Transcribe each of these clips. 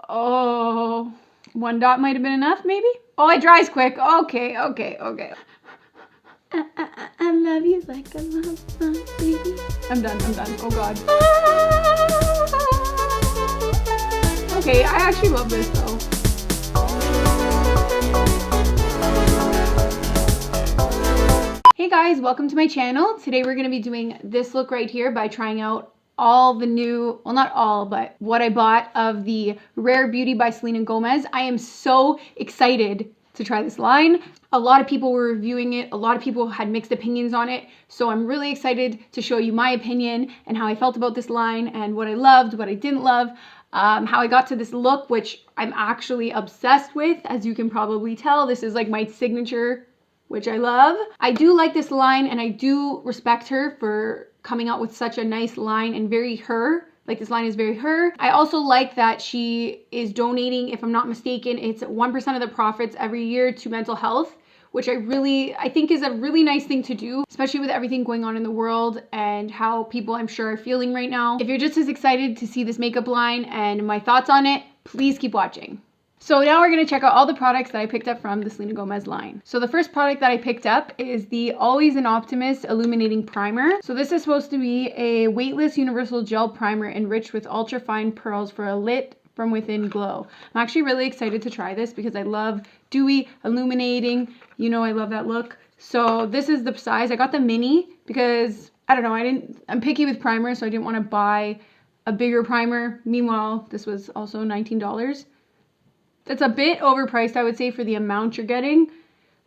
Oh, one dot might have been enough, maybe? Oh, it dries quick. Okay. I love you like a love song, baby. I'm done. Oh God. Okay, I actually love this though. Hey guys, welcome to my channel. Today we're going to be doing this look right here by trying out all the new, well not all, but what I bought of the Rare Beauty by Selena Gomez. I am so excited to try this line. A lot of people were reviewing it. A lot of people had mixed opinions on it. So I'm really excited to show you my opinion and how I felt about this line and what I loved, what I didn't love, how I got to this look, which I'm actually obsessed with. As you can probably tell, this is like my signature, which I love. I do like this line and I do respect her for coming out with such a nice line and very her. Like this line is very her. I also like that she is donating, if I'm not mistaken, it's 1% of the profits every year to mental health, which I think is a really nice thing to do, especially with everything going on in the world and how people I'm sure are feeling right now. If you're just as excited to see this makeup line and my thoughts on it, please keep watching. So now we're going to check out all the products that I picked up from the Selena Gomez line. So the first product that I picked up is the Always an Optimist Illuminating Primer. So this is supposed to be a weightless universal gel primer enriched with ultra fine pearls for a lit from within glow. I'm actually really excited to try this because I love dewy, illuminating. You know I love that look. So this is the size. I got the mini because, I don't know, I'm picky with primers, so I didn't want to buy a bigger primer. Meanwhile, this was also $19. That's a bit overpriced, I would say, for the amount you're getting,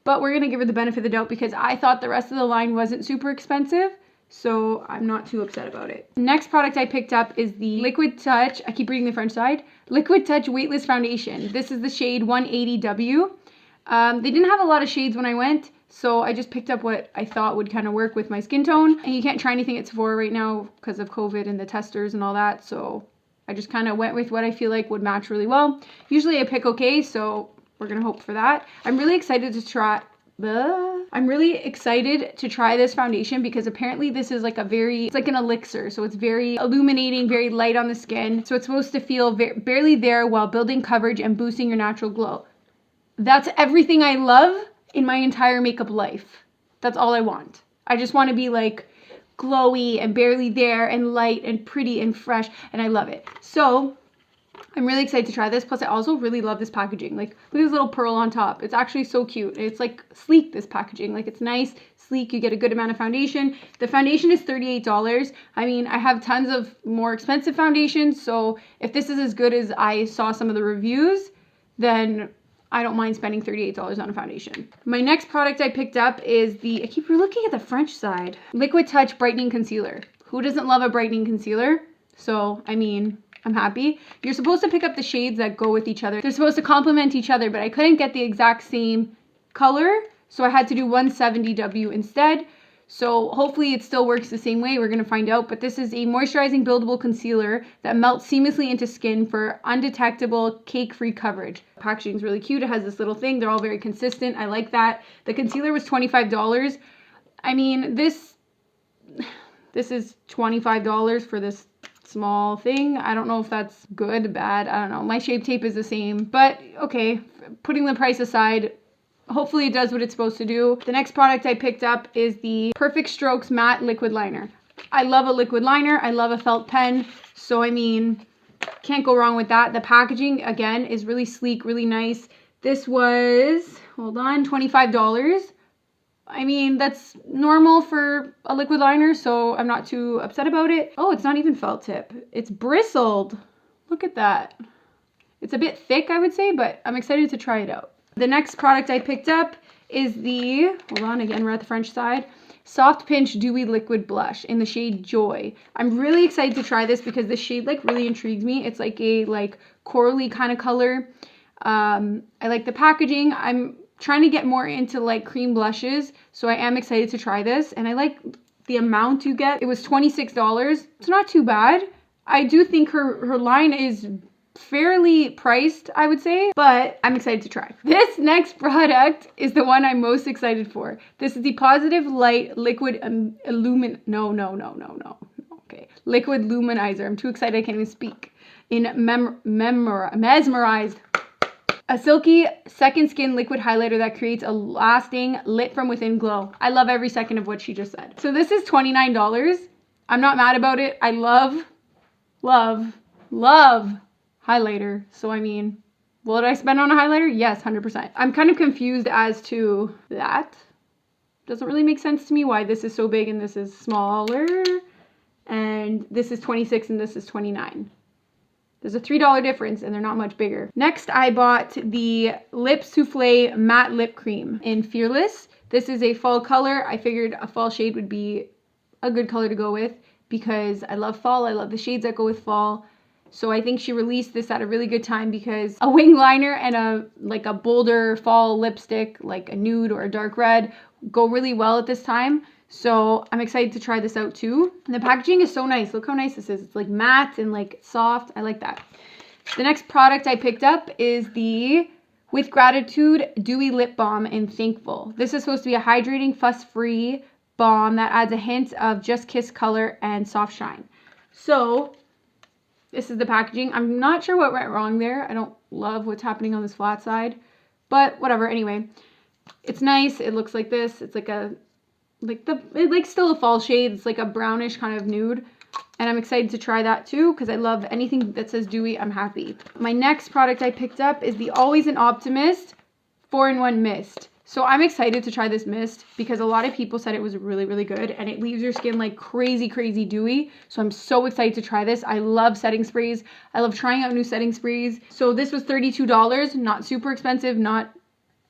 but we're going to give her the benefit of the doubt because I thought the rest of the line wasn't super expensive, so I'm not too upset about it. Next product I picked up is the Liquid Touch, I keep reading the French side, Liquid Touch Weightless Foundation. This is the shade 180W. They didn't have a lot of shades when I went, so I just picked up what I thought would kind of work with my skin tone. And you can't try anything at Sephora right now because of COVID and the testers and all that, so I just kind of went with what I feel like would match really well. Usually I pick okay, so we're going to hope for that. I'm really excited to try this foundation because apparently this is like it's like an elixir. So it's very illuminating, very light on the skin. So it's supposed to feel barely there while building coverage and boosting your natural glow. That's everything I love in my entire makeup life. That's all I want. I just want to be like glowy and barely there and light and pretty and fresh, and I love it. So I'm really excited to try this. Plus I also really love this packaging. Like look at this little pearl on top. It's actually so cute. It's like sleek, this packaging. Like it's nice, sleek. You get a good amount of foundation. The foundation is $38. I mean, I have tons of more expensive foundations, so if this is as good as I saw some of the reviews, then I don't mind spending $38 on a foundation. My next product I picked up is I keep looking at the French side, Liquid Touch Brightening Concealer. Who doesn't love a brightening concealer? So, I mean, I'm happy. You're supposed to pick up the shades that go with each other. They're supposed to complement each other, but I couldn't get the exact same color, so I had to do 170W instead. So hopefully it still works the same way. We're going to find out. But this is a moisturizing buildable concealer that melts seamlessly into skin for undetectable cake-free coverage. The packaging is really cute. It has this little thing. They're all very consistent. I like that. The concealer was $25. I mean, this is $25 for this small thing. I don't know if that's good, bad. I don't know. My Shape Tape is the same. But okay, putting the price aside, hopefully it does what it's supposed to do. The next product I picked up is the Perfect Strokes Matte Liquid Liner. I love a liquid liner. I love a felt pen. So, I mean, can't go wrong with that. The packaging, again, is really sleek, really nice. This was, hold on, $25. I mean, that's normal for a liquid liner, so I'm not too upset about it. Oh, it's not even felt tip. It's bristled. Look at that. It's a bit thick, I would say, but I'm excited to try it out. The next product I picked up is the, hold on, again, we're at the French side, Soft Pinch Dewy Liquid Blush in the shade Joy. I'm really excited to try this because this shade like really intrigues me. It's like a corally kind of color. I like the packaging. I'm trying to get more into like cream blushes, so I am excited to try this. And I like the amount you get. It was $26. It's not too bad. I do think her line is fairly priced, I would say, but I'm excited to try. This next product is the one I'm most excited for. This is the Positive Light Liquid Liquid Luminizer. I'm too excited I can't even speak. in Mesmerized. A silky second skin liquid highlighter that creates a lasting lit from within glow. I love every second of what she just said. So this is $29. I'm not mad about it. I love highlighter. So I mean, will I spend on a highlighter? Yes, 100%. I'm kind of confused as to that. Doesn't really make sense to me why this is so big and this is smaller. And this is 26 and this is 29. There's a $3 difference and they're not much bigger. Next, I bought the Lip Souffle Matte Lip Cream in Fearless. This is a fall color. I figured a fall shade would be a good color to go with because I love fall. I love the shades that go with fall. So I think she released this at a really good time because a wing liner and a bolder fall lipstick, like a nude or a dark red, go really well at this time. So I'm excited to try this out too. And the packaging is so nice. Look how nice this is. It's like matte and like soft. I like that. The next product I picked up is the With Gratitude Dewy Lip Balm in Thankful. This is supposed to be a hydrating, fuss-free balm that adds a hint of Just Kiss color and soft shine. So this is the packaging. I'm not sure what went wrong there. I don't love what's happening on this flat side, but whatever. Anyway, it's nice. It looks like this. It's like still a fall shade. It's like a brownish kind of nude. And I'm excited to try that too because I love anything that says dewy. I'm happy. My next product I picked up is the Always an Optimist 4-in-1 Mist. So I'm excited to try this mist because a lot of people said it was really, really good and it leaves your skin like crazy, crazy dewy. So I'm so excited to try this. I love setting sprays. I love trying out new setting sprays. So this was $32, not super expensive,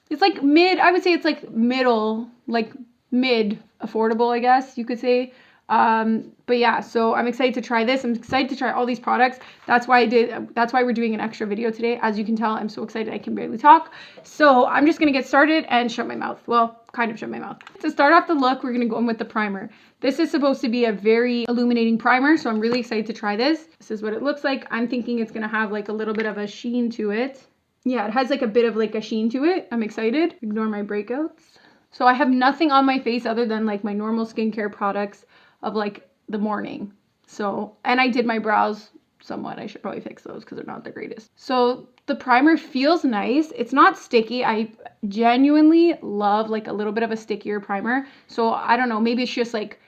it's like mid, I would say it's like middle, like mid affordable, I guess you could say. But yeah, so I'm excited to try this. I'm excited to try all these products. That's why we're doing an extra video today. As you can tell, I'm so excited I can barely talk. So I'm just going to get started and shut my mouth. Well, kind of shut my mouth. To start off the look, we're going to go in with the primer. This is supposed to be a very illuminating primer, so I'm really excited to try this. This is what it looks like. I'm thinking it's going to have like a little bit of a sheen to it. Yeah, it has like a bit of like a sheen to it. I'm excited. Ignore my breakouts. So I have nothing on my face other than like my normal skincare products of like the morning. So, and I did my brows somewhat. I should probably fix those because they're not the greatest. So the primer feels nice. It's not sticky. I genuinely love like a little bit of a stickier primer. So I don't know, maybe it's just like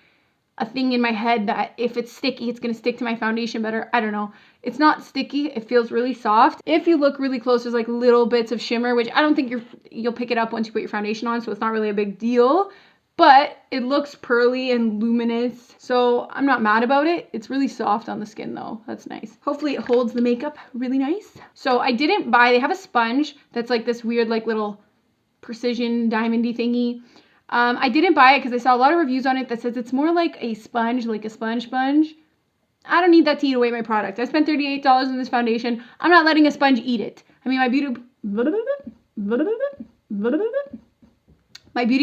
a thing in my head that if it's sticky, it's going to stick to my foundation better. I don't know. It's not sticky. It feels really soft. If you look really close, there's like little bits of shimmer, which I don't think you'll pick it up once you put your foundation on. So it's not really a big deal, but it looks pearly and luminous. So I'm not mad about it. It's really soft on the skin though. That's nice. Hopefully it holds the makeup really nice. So I didn't buy, they have a sponge that's like this weird, like little precision diamondy thingy. I didn't buy it because I saw a lot of reviews on it that says it's more like a sponge, like a sponge. I don't need that to eat away my product. I spent $38 on this foundation. I'm not letting a sponge eat it. I mean, my beauty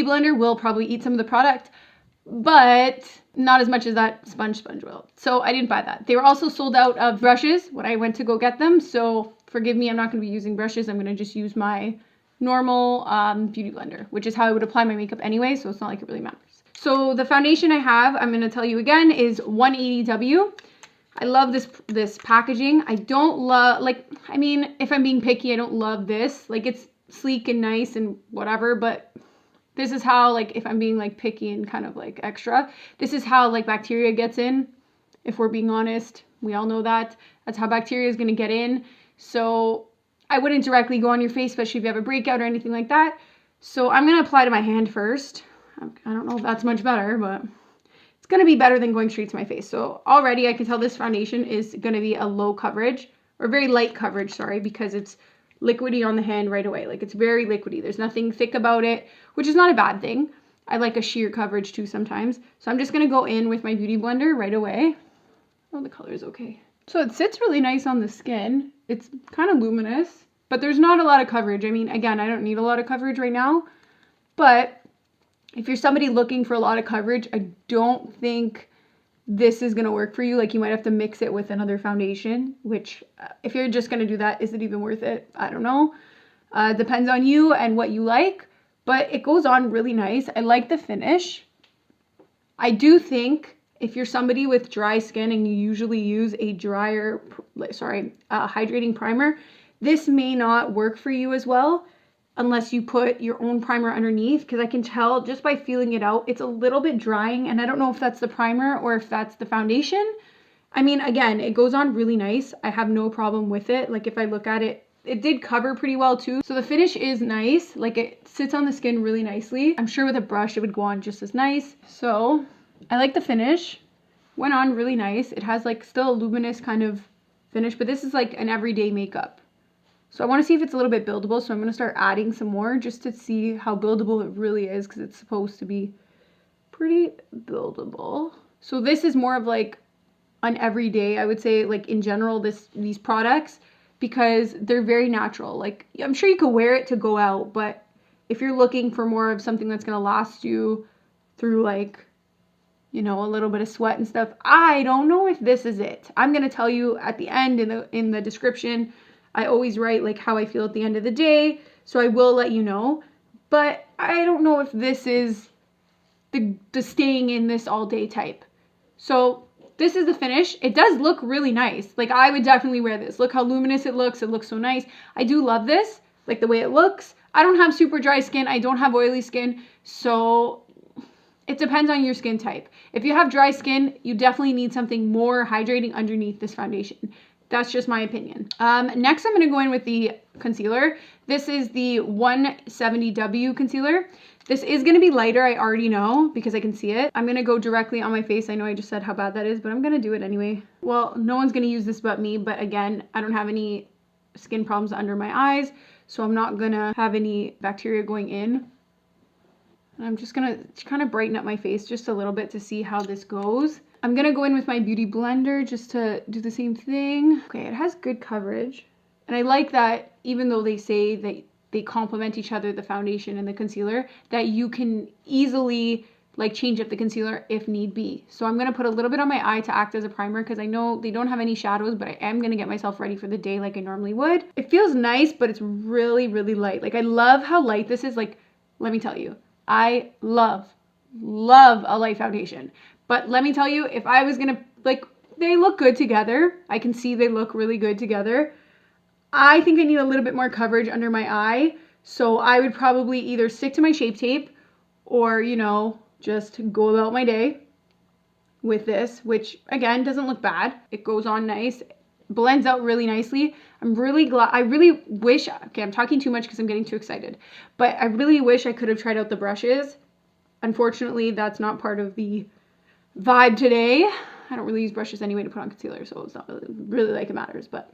blender will probably eat some of the product, but not as much as that sponge will. So I didn't buy that. They were also sold out of brushes when I went to go get them. So forgive me, I'm not going to be using brushes. I'm going to just use my normal beauty blender, which is how I would apply my makeup anyway, so it's not like it really matters. So the foundation I have, I'm going to tell you again, is 180W. I love this packaging. I don't love, like, I mean, if I'm being picky, I don't love this. Like, it's sleek and nice and whatever, but this is how, like, if I'm being, like, picky and kind of, like, extra, this is how, like, bacteria gets in. If we're being honest, we all know that. That's how bacteria is going to get in. So I wouldn't directly go on your face, especially if you have a breakout or anything like that. So I'm going to apply to my hand first. I don't know if that's much better, but it's going to be better than going straight to my face. So already I can tell this foundation is going to be a low coverage, or very light coverage, sorry, because it's liquidy on the hand right away. Like, it's very liquidy. There's nothing thick about it, which is not a bad thing. I like a sheer coverage too sometimes. So I'm just going to go in with my beauty blender right away. Oh, the color is okay. So it sits really nice on the skin. It's kind of luminous, but there's not a lot of coverage. I mean, again, I don't need a lot of coverage right now, but if you're somebody looking for a lot of coverage, I don't think this is going to work for you. Like, you might have to mix it with another foundation, which if you're just going to do that, is it even worth it? I don't know. Depends on you and what you like, but it goes on really nice. I like the finish. I do think if you're somebody with dry skin and you usually use a hydrating primer, this may not work for you as well unless you put your own primer underneath, because I can tell just by feeling it out, it's a little bit drying, and I don't know if that's the primer or if that's the foundation. I mean, again, it goes on really nice. I have no problem with it. Like if I look at it, it did cover pretty well too. So the finish is nice. Like it sits on the skin really nicely. I'm sure with a brush it would go on just as nice. So I like the finish. Went on really nice. It has like still a luminous kind of finish, but this is like an everyday makeup. So I want to see if it's a little bit buildable. So I'm going to start adding some more just to see how buildable it really is, because it's supposed to be pretty buildable. So this is more of like an everyday, I would say, like in general, these products, because they're very natural. Like I'm sure you could wear it to go out, but if you're looking for more of something that's going to last you through like, you know, a little bit of sweat and stuff, I don't know if this is it. I'm going to tell you at the end in the description. I always write like how I feel at the end of the day, so I will let you know, but I don't know if this is the staying in this all day type. So this is the finish. It does look really nice. Like I would definitely wear this. Look how luminous it looks. It looks so nice. I do love this, like the way it looks. I don't have super dry skin. I don't have oily skin, so it depends on your skin type. If you have dry skin, you definitely need something more hydrating underneath this foundation. That's just my opinion. Next, I'm going to go in with the concealer. This is the 170W concealer. This is going to be lighter, I already know, because I can see it. I'm going to go directly on my face. I know I just said how bad that is, but I'm going to do it anyway. Well, no one's going to use this but me, but again, I don't have any skin problems under my eyes, so I'm not going to have any bacteria going in. And I'm just going to kind of brighten up my face just a little bit to see how this goes. I'm going to go in with my beauty blender just to do the same thing. Okay, it has good coverage. And I like that even though they say that they complement each other, the foundation and the concealer, that you can easily like change up the concealer if need be. So I'm going to put a little bit on my eye to act as a primer, because I know they don't have any shadows, but I am going to get myself ready for the day like I normally would. It feels nice, but it's really, really light. Like I love how light this is. Like, let me tell you, I love a light foundation. But let me tell you, if I was gonna, like, they look good together. I can see they look really good together. I think I need a little bit more coverage under my eye. So I would probably either stick to my Shape Tape or, you know, just go about my day with this, which again, doesn't look bad. It goes on nice, blends out really nicely. I'm really glad, I really wish, okay, I'm talking too much because I'm getting too excited, but I really wish I could have tried out the brushes. Unfortunately, that's not part of the vibe today. I don't really use brushes anyway to put on concealer, so it's not really like it matters. But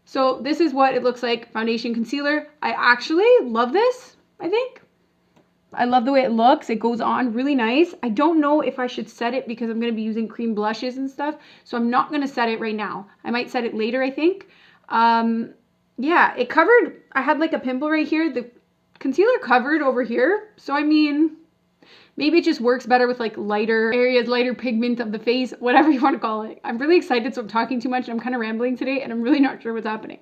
so this is what it looks like, foundation concealer. I actually love this. I think I love the way it looks. It goes on really nice. I don't know if I should set it because I'm going to be using cream blushes and stuff, so I'm not going to set it right now. I might set it later, I think. Yeah, it covered, I had like a pimple right here. The concealer covered over here, so I mean, maybe it just works better with like lighter areas, lighter pigment of the face, whatever you want to call it. I'm really excited, so I'm talking too much. I'm kind of rambling today and I'm really not sure what's happening.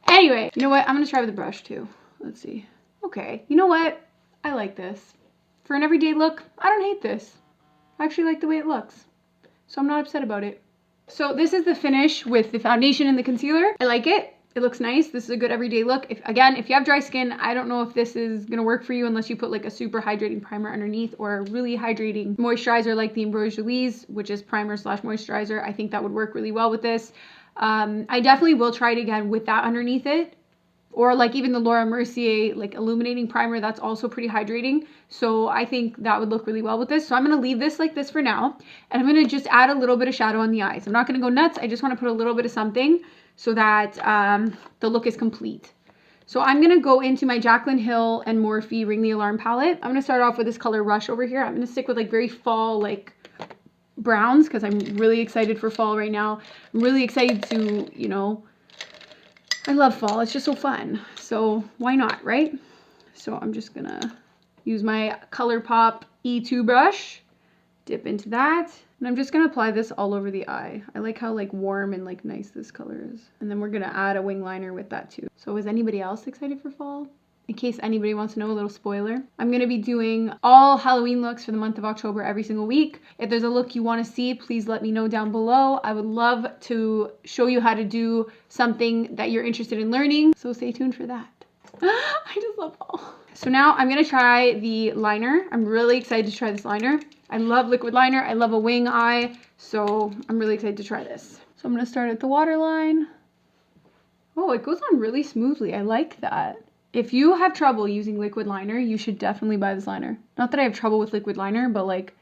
Anyway, you know what? I'm going to try with a brush too. Let's see. Okay, you know what? I like this. For an everyday look, I don't hate this. I actually like the way it looks, so I'm not upset about it. So this is the finish with the foundation and the concealer. I like it. It looks nice. This is a good everyday look. If you have dry skin, I don't know if this is going to work for you unless you put like a super hydrating primer underneath or a really hydrating moisturizer like the Ambroise Julie's, which is primer / moisturizer. I think that would work really well with this. I definitely will try it again with that underneath it. Or like even the Laura Mercier like illuminating primer, that's also pretty hydrating. So I think that would look really well with this. So I'm going to leave this like this for now. And I'm going to just add a little bit of shadow on the eyes. I'm not going to go nuts. I just want to put a little bit of something so that the look is complete. So I'm going to go into my Jaclyn Hill and Morphe Ring the Alarm palette. I'm going to start off with this color Rush over here. I'm going to stick with like very fall like browns because I'm really excited for fall right now. I'm really excited to, you know, I love fall. It's just so fun. So why not, right? So I'm just going to use my ColourPop E2 brush, dip into that. And I'm just going to apply this all over the eye. I like how like warm and like nice this color is. And then we're going to add a wing liner with that too. So is anybody else excited for fall? in case anybody wants to know, a little spoiler. I'm going to be doing all Halloween looks for the month of October every single week. If there's a look you want to see, please let me know down below. I would love to show you how to do something that you're interested in learning. So stay tuned for that. I just love fall. So now I'm going to try the liner. I'm really excited to try this liner. I love liquid liner. I love a wing eye. So I'm really excited to try this. So I'm going to start at the waterline. Oh, it goes on really smoothly. I like that. If you have trouble using liquid liner, you should definitely buy this liner. Not that I have trouble with liquid liner, but like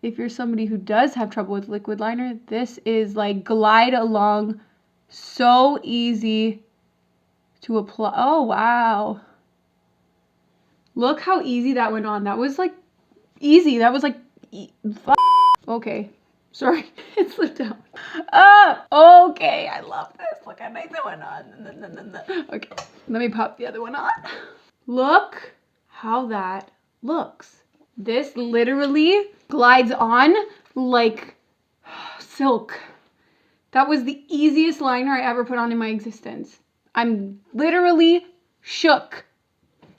if you're somebody who does have trouble with liquid liner, this is like glide along, so easy to apply. Oh, wow. Look how easy that went on. That was like easy. That was like, okay. Sorry, it slipped out. Okay, I love this. Look how nice it went on. Okay, let me pop the other one on. Look how that looks. This literally glides on like silk. That was the easiest liner I ever put on in my existence. I'm literally shook.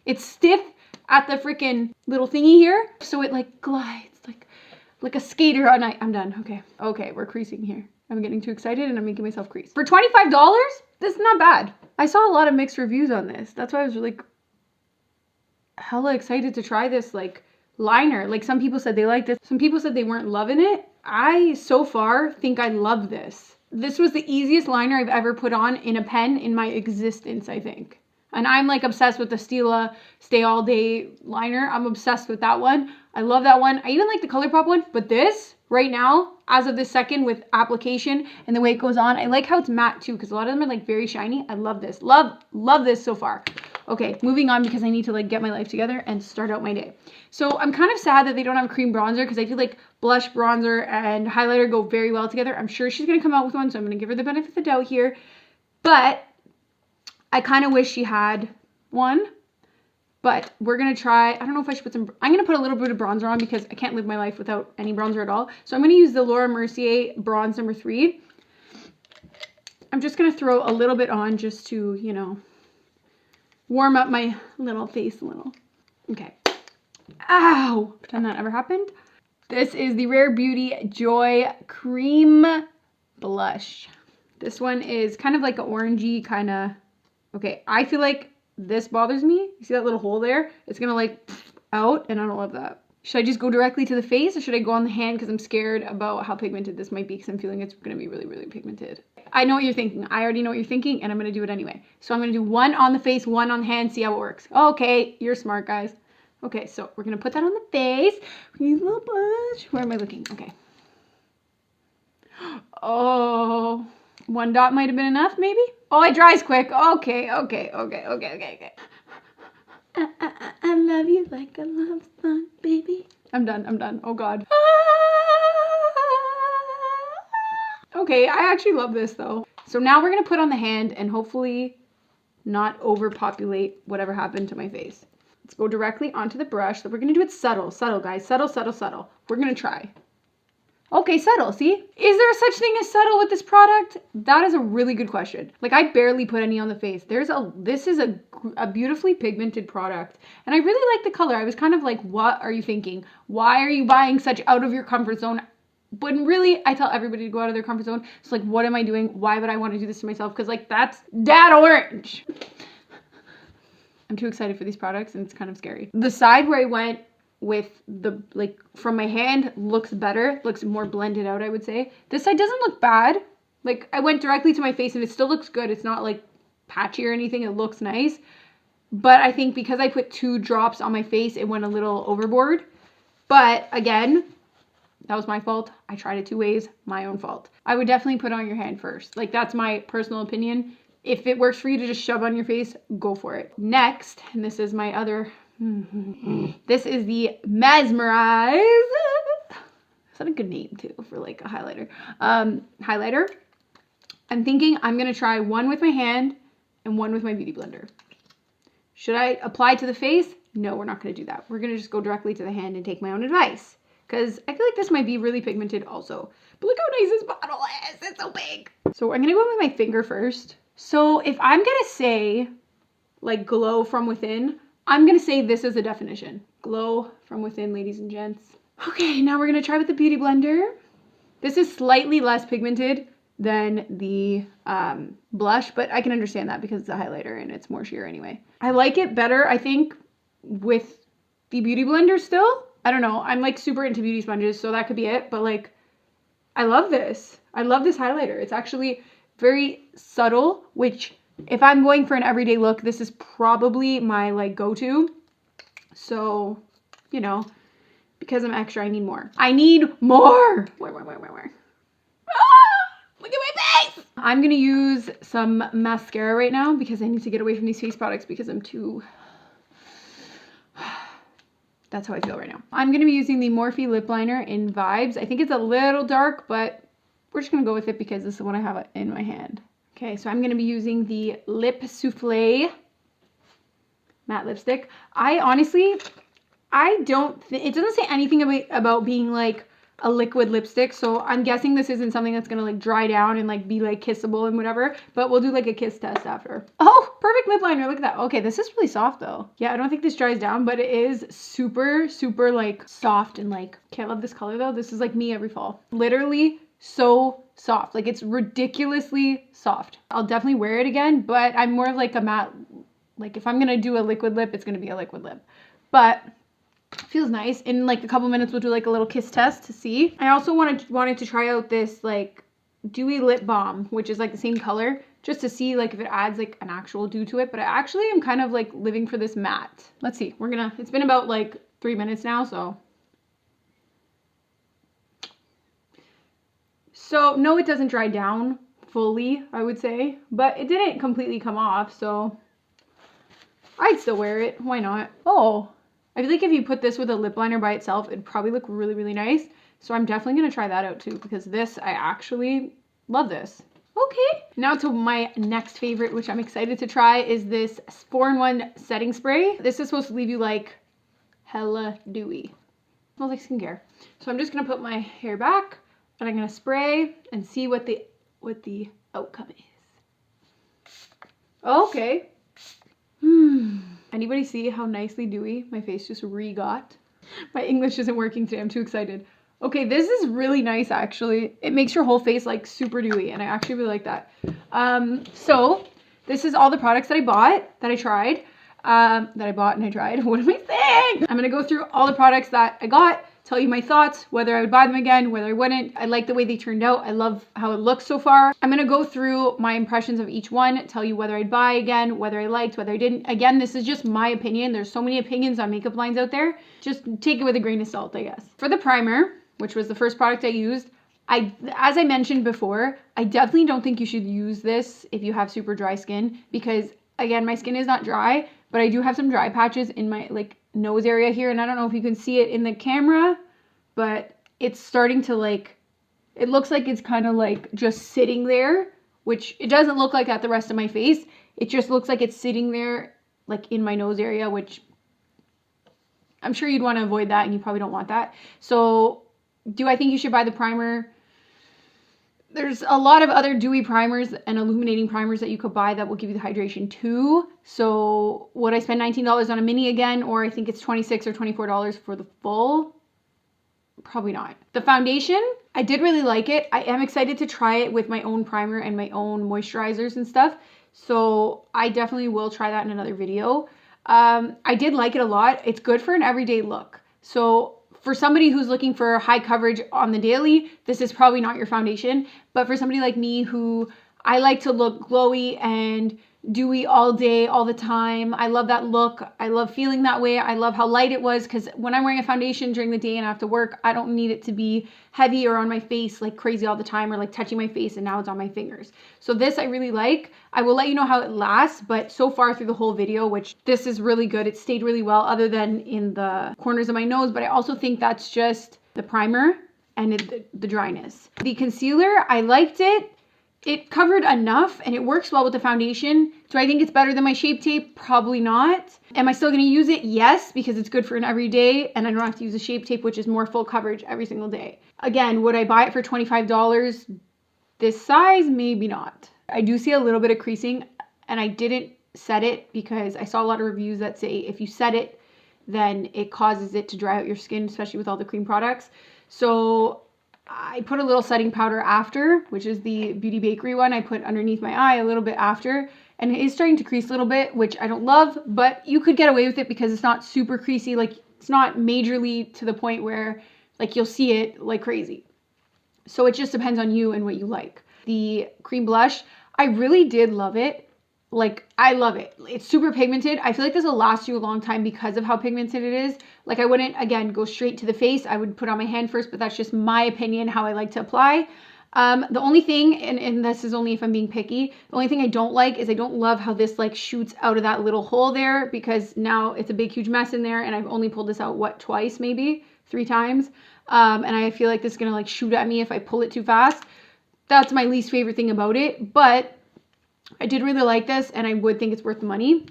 It's stiff at the freaking little thingy here, so it like glides like a skater on night. I'm done. Okay, we're creasing here. I'm getting too excited and I'm making myself crease. For $25, this is not bad. I saw a lot of mixed reviews on this. That's why I was like hella excited to try this like liner. Like some people said they liked it. Some people said they weren't loving it. I so far think I love this. This was the easiest liner I've ever put on in a pen in my existence, I think. And I'm like obsessed with the Stila Stay All Day liner. I'm obsessed with that one. I love that one. I even like the ColourPop one, but this right now, as of this second with application and the way it goes on, I like how it's matte too, because a lot of them are like very shiny. I love this. Love this so far. Okay, moving on because I need to like get my life together and start out my day. So I'm kind of sad that they don't have a cream bronzer because I feel like blush, bronzer, and highlighter go very well together. I'm sure she's going to come out with one, so I'm going to give her the benefit of the doubt here. But I kind of wish she had one, but we're going to try, I don't know if I should put some, I'm going to put a little bit of bronzer on because I can't live my life without any bronzer at all. So I'm going to use the Laura Mercier Bronze number 3. I'm just going to throw a little bit on just to, you know, warm up my little face a little. Okay. Ow! Pretend that ever happened. This is the Rare Beauty Joy Cream Blush. This one is kind of like an orangey kind of, okay, I feel like this bothers me. You see that little hole there? It's gonna like out and I don't love that. Should I just go directly to the face or should I go on the hand because I'm scared about how pigmented this might be because I'm feeling it's gonna be really, really pigmented. I know what you're thinking. I already know what you're thinking and I'm gonna do it anyway. So I'm gonna do one on the face, one on the hand, see how it works. Okay, you're smart guys. Okay, so we're gonna put that on the face. We need a little blush. Where am I looking? Okay. Oh, one dot might have been enough maybe? Oh, it dries quick. Okay. I love you like a love song, baby. I'm done. Oh God. Okay, I actually love this though. So now we're gonna put on the hand and hopefully not overpopulate whatever happened to my face. Let's go directly onto the brush. So we're gonna do it subtle guys. Subtle. We're gonna try. Okay, subtle, see? Is there such thing as subtle with this product? That is a really good question. Like I barely put any on the face. This is a beautifully pigmented product. And I really like the color. I was kind of like, what are you thinking? Why are you buying such out of your comfort zone? But really, I tell everybody to go out of their comfort zone. It's like, what am I doing? Why would I want to do this to myself? Because like, that's dad orange. I'm too excited for these products and it's kind of scary. The side where I went with the, like, from my hand looks better, looks more blended out, I would say. This side doesn't look bad. Like, I went directly to my face and it still looks good. It's not, like, patchy or anything. It looks nice. But I think because I put 2 drops on my face, it went a little overboard. But, again, that was my fault. I tried it 2 ways. My own fault. I would definitely put it on your hand first. Like, that's my personal opinion. If it works for you to just shove on your face, go for it. Next, and this is my other... This is the Mesmerize. Is that a good name too for like a highlighter? Highlighter. I'm thinking I'm gonna try one with my hand and one with my beauty blender. Should I apply to the face? No, we're not gonna do that. We're gonna just go directly to the hand and take my own advice. Because I feel like this might be really pigmented also. But look how nice this bottle is. It's so big. So I'm gonna go with my finger first. So if I'm gonna say like glow from within, I'm gonna say this is a definition. Glow from within, ladies and gents. Okay, now we're gonna try with the Beauty Blender. This is slightly less pigmented than the blush, but I can understand that because it's a highlighter and it's more sheer anyway. I like it better, I think, with the Beauty Blender still. I don't know. I'm like super into beauty sponges, so that could be it. But like, I love this. I love this highlighter. It's actually very subtle, which if I'm going for an everyday look, this is probably my like go-to. So, you know, because I'm extra, I need more. I need more. Where? Look at my face! I'm gonna use some mascara right now because I need to get away from these face products because I'm too... That's how I feel right now. I'm gonna be using the Morphe Lip Liner in Vibes. I think it's a little dark, but we're just gonna go with it because this is the one I have in my hand. Okay, so I'm gonna be using the Lip Souffle matte lipstick. I honestly, it doesn't say anything about being like a liquid lipstick, so I'm guessing this isn't something that's gonna like dry down and like be like kissable and whatever, but we'll do like a kiss test after. Oh, perfect lip liner, look at that. Okay, this is really soft though. Yeah, I don't think this dries down, but it is super like soft and like, okay, I love this color though. This is like me every fall. Literally so soft, like it's ridiculously soft. I'll definitely wear it again, but I'm more of like a matte, like if I'm gonna do a liquid lip, it's gonna be a liquid lip, but feels nice. In like a couple minutes we'll do like a little kiss test to see. I also wanted to try out this like Dewy Lip Balm, which is like the same color, just to see like if it adds like an actual dew to it, but I actually am kind of like living for this matte. Let's see, it's been about like 3 minutes now, so no, it doesn't dry down fully, I would say, but it didn't completely come off, so I'd still wear it. Why not? Oh, I feel like if you put this with a lip liner by itself, it'd probably look really, really nice. So I'm definitely going to try that out too, because this, I actually love this. Okay, now to my next favorite, which I'm excited to try, is this 4-in-1 setting spray. This is supposed to leave you like hella dewy. Smells like skincare. So I'm just going to put my hair back and I'm going to spray and see what the outcome is. Okay. Anybody see how nicely dewy my face just re-got? My English isn't working today. I'm too excited. Okay, this is really nice, actually. It makes your whole face like super dewy, and I actually really like that. So this is all the products that I bought, that I tried, What am I saying? I'm gonna go through all the products that I got, tell you my thoughts, whether I would buy them again, whether I wouldn't. I like the way they turned out. I love how it looks so far. I'm gonna go through my impressions of each one, tell you whether I'd buy again, whether I liked, whether I didn't. Again, this is just my opinion. There's so many opinions on makeup lines out there. Just take it with a grain of salt, I guess. For the primer, which was the first product I used, as I mentioned before, I definitely don't think you should use this if you have super dry skin, because again, my skin is not dry, but I do have some dry patches in my like nose area here, and I don't know if you can see it in the camera, but it's starting to like, it looks like it's kind of like just sitting there, which it doesn't look like that the rest of my face. It just looks like it's sitting there like in my nose area, which I'm sure you'd want to avoid that, and you probably don't want that. So do I think you should buy the primer? There's a lot of other dewy primers and illuminating primers that you could buy that will give you the hydration too. So would I spend $19 on a mini again, or I think it's $26 or $24 for the full? Probably not. The foundation, I did really like it. I am excited to try it with my own primer and my own moisturizers and stuff. So I definitely will try that in another video. I did like it a lot. It's good for an everyday look. So for somebody who's looking for high coverage on the daily, this is probably not your foundation. But for somebody like me who I like to look glowy and dewy all day, all the time, I love that look. I love feeling that way. I love how light it was, because when I'm wearing a foundation during the day and I have to work, I don't need it to be heavy or on my face like crazy all the time, or like touching my face and now it's on my fingers. So this I really like. I will let you know how it lasts, but so far through the whole video, which this is really good. It stayed really well other than in the corners of my nose, but I also think that's just the primer and the dryness. The concealer, I liked it. It covered enough and it works well with the foundation. Do I think it's better than my Shape Tape? Probably not. Am I still going to use it? Yes, because it's good for an everyday and I don't have to use a Shape Tape, which is more full coverage every single day. Again, would I buy it for $25? This size? Maybe not. I do see a little bit of creasing, and I didn't set it, because I saw a lot of reviews that say if you set it, then it causes it to dry out your skin, especially with all the cream products. So I put a little setting powder after, which is the Beauty Bakery one. I put underneath my eye a little bit after, and it is starting to crease a little bit, which I don't love, but you could get away with it because it's not super creasy. Like, it's not majorly to the point where like you'll see it like crazy. So it just depends on you and what you like. The cream blush, I really did love it. Like, I love it. It's super pigmented. I feel like this will last you a long time because of how pigmented it is. Like, I wouldn't, again, go straight to the face. I would put on my hand first, but that's just my opinion, how I like to apply. The only thing, and this is only if I'm being picky, the only thing I don't like is I don't love how this like shoots out of that little hole there, because now it's a big, huge mess in there, and I've only pulled this out, what, twice, maybe 3 times. And I feel like this is gonna like shoot at me if I pull it too fast. That's my least favorite thing about it, but I did really like this, and I would think it's worth the money.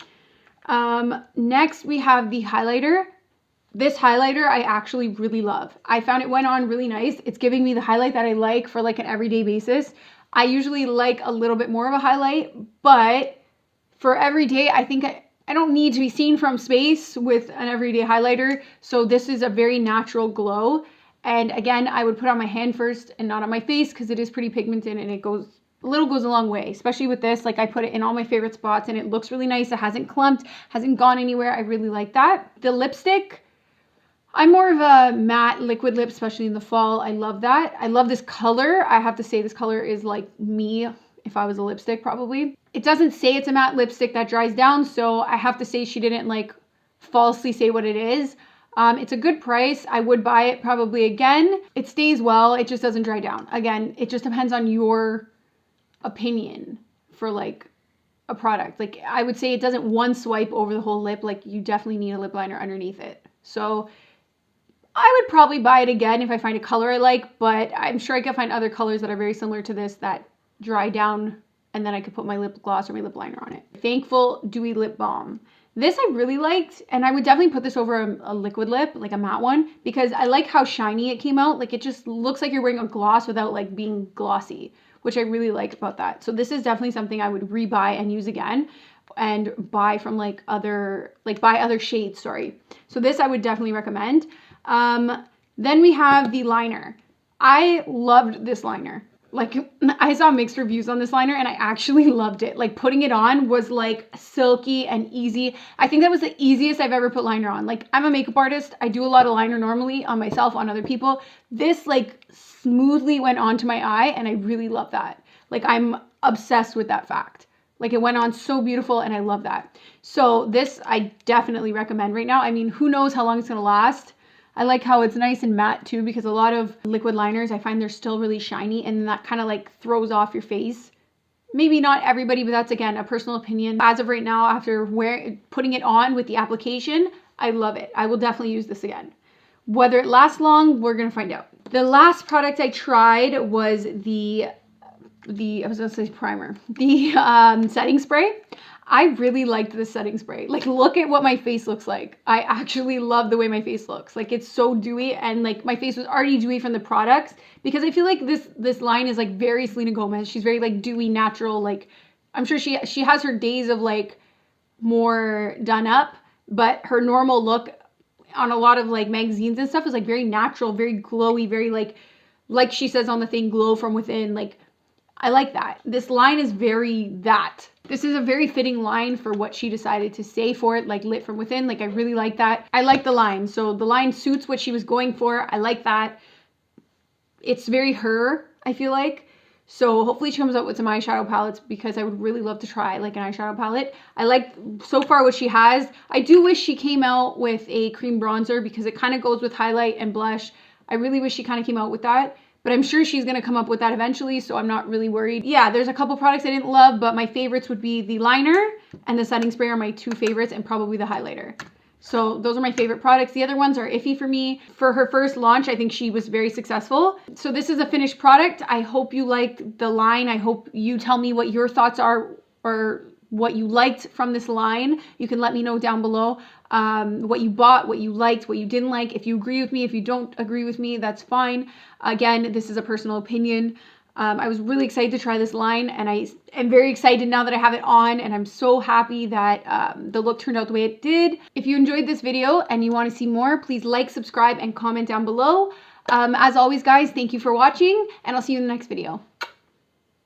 Next, we have the highlighter. This highlighter I actually really love. I found it went on really nice. It's giving me the highlight that I like for like an everyday basis. I usually like a little bit more of a highlight, but for everyday, I think I don't need to be seen from space with an everyday highlighter. So this is a very natural glow. And again, I would put on my hand first and not on my face because it is pretty pigmented, and it goes a long way, especially with this. Like, I put it in all my favorite spots and it looks really nice. It hasn't clumped, hasn't gone anywhere. I really like that. The lipstick, I'm more of a matte liquid lip, especially in the fall. I love that. I love this color. I have to say this color is like me if I was a lipstick, probably. It doesn't say it's a matte lipstick that dries down, so I have to say she didn't like falsely say what it is. It's a good price. I would buy it probably again. It stays well. It just doesn't dry down. Again, it just depends on your opinion for like a product. Like, I would say it doesn't one swipe over the whole lip. Like, you definitely need a lip liner underneath it. So I would probably buy it again if I find a color I like, but I'm sure I could find other colors that are very similar to this that dry down, and then I could put my lip gloss or my lip liner on it. Thankful Dewy Lip Balm. This I really liked, and I would definitely put this over a liquid lip, like a matte one, because I like how shiny it came out. Like, it just looks like you're wearing a gloss without like being glossy, which I really liked about that. So this is definitely something I would rebuy and use again, and buy from like buy other shades, sorry. So this I would definitely recommend. Then we have the liner. I loved this liner. Like, I saw mixed reviews on this liner and I actually loved it. Like, putting it on was like silky and easy. I think that was the easiest I've ever put liner on. Like, I'm a makeup artist. I do a lot of liner normally on myself, on other people. This like smoothly went onto my eye, and I really love that. Like, I'm obsessed with that fact. Like, it went on so beautiful, and I love that. So this I definitely recommend right now. I mean, who knows how long it's gonna last. I like how it's nice and matte too, because a lot of liquid liners, I find they're still really shiny, and that kind of like throws off your face. Maybe not everybody, but that's again a personal opinion. As of right now, after putting it on with the application, I love it. I will definitely use this again. Whether it lasts long, we're gonna find out. The last product I tried was I was gonna say primer, the setting spray. I really liked this setting spray. Like, look at what my face looks like. I actually love the way my face looks. Like, it's so dewy, and like my face was already dewy from the products, because I feel like this line is like very Selena Gomez. She's very like dewy, natural. Like, I'm sure she has her days of like more done up, but her normal look on a lot of like magazines and stuff is like very natural, very glowy, very like she says on the thing, glow from within. Like, I like that. This line is very that. This is a very fitting line for what she decided to say for it, like lit from within. Like, I really like that. I like the line. So the line suits what she was going for. I like that. It's very her, I feel like. So hopefully she comes out with some eyeshadow palettes, because I would really love to try like an eyeshadow palette. I like so far what she has. I do wish she came out with a cream bronzer, because it kind of goes with highlight and blush. I really wish she kind of came out with that. But I'm sure she's going to come up with that eventually, so I'm not really worried. Yeah, there's a couple products I didn't love, but my favorites would be the liner and the setting spray are my 2 favorites, and probably the highlighter. So those are my favorite products. The other ones are iffy for me. For her first launch, I think she was very successful. So this is a finished product. I hope you liked the line. I hope you tell me what your thoughts are, or what you liked from this line. You can let me know down below what you bought, what you liked, what you didn't like. If you agree with me, if you don't agree with me, that's fine. Again, this is a personal opinion. I was really excited to try this line, and I am very excited now that I have it on, and I'm so happy that the look turned out the way it did. If you enjoyed this video and you want to see more, please like, subscribe, and comment down below. As always, guys, thank you for watching, and I'll see you in the next video.